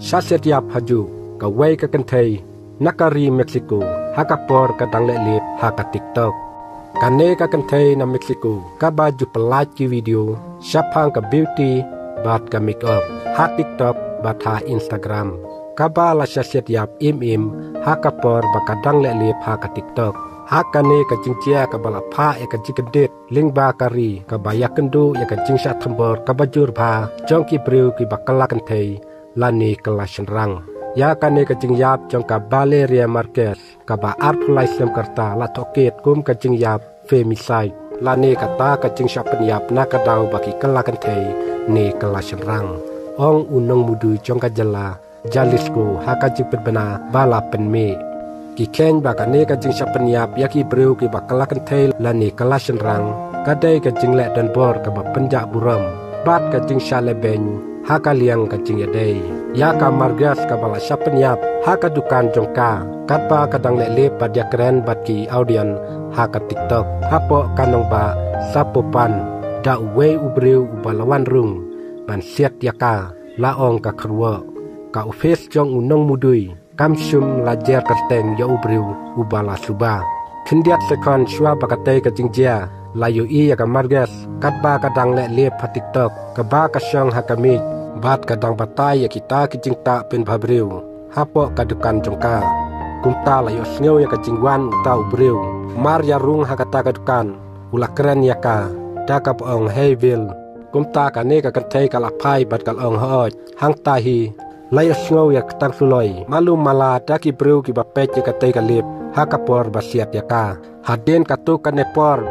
setiap haju kawai ka kentai nakari Mexico hakapor kadang lelip haka TikTok kane ka kentai na Mexico ka baju pelaki video syapang ka beauty bat ka make up ha TikTok bat ha Instagram kabala setiap im hakapor bakadang lelip haka TikTok hakane ka jingcia ka balapha e ka jikedet lingba kari ka bayakendu ya ka jingsha thambor ka bajur bha jongki breu ki bakala kentai lani kelas rang ya kane ka jingyap jong ka Valeria Marquez ka ba artulai sem karta la toket kum ka jingyap femicide lani kata ka jingsha penyap na ka dau baki kala kentai ne kelas rang ong unong mudu jong ka jala jalisku haka jipet bena bala penme ki ken bakane ka jingsha penyap yaki breu ki bakala kentai lani kelas rang kadai ka jingle dan bor ka ba penjak buram bat ka jingsha lebeng haka liang ka jing yadai ya ka margas ka bala syapnyap haka dukan jongka katpa kadang lele padya keren batki audian haka TikTok hapo kanong ba sapopan da we ubreu ubalawan rung ban siat yaka laong ka khrwa ka ofes jong unong mudui kamsum lajer kerteng ya ubreu ubala suba khindiat sekon shwa bakate ka jingjia layu i ya ka margas katba kadang lele pa TikTok ka ba ka syong hakami bat kadang batai ya kita kijingta pen babreu hapo kadukan jongka kumta layo sneu ya kajingwan utau breu mar ya rung hakata kadukan ula keren ya ka daka pong hevel kumta kane ka kantai kalapai bat kalong hoj hang tahi layo sneu ya ketang suloi malu mala daki breu ki bapet ya katai kalip hakapor basiat ya ka haden katu kanepor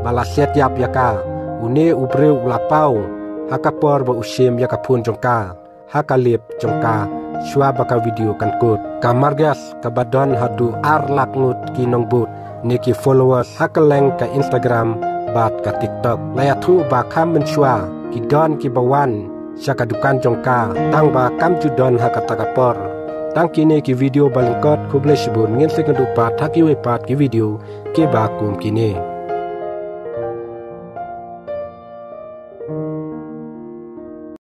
balasiat yap ya ka une ubreu ulapau hakapor ba usim ya kapun jongka hakalip jongka shwa baka video kan kut kamargas kabadon hadu arlak ngut kinong but niki followers hakaleng ka Instagram bat ka TikTok layathu ba kham men shwa ki don ki bawan syaka dukan jongka tang ba kam judon hakatakapor tang kini ki video balengkot kuble shibun ngin sekendu pat hakiwe pat ki video ke ba kum kini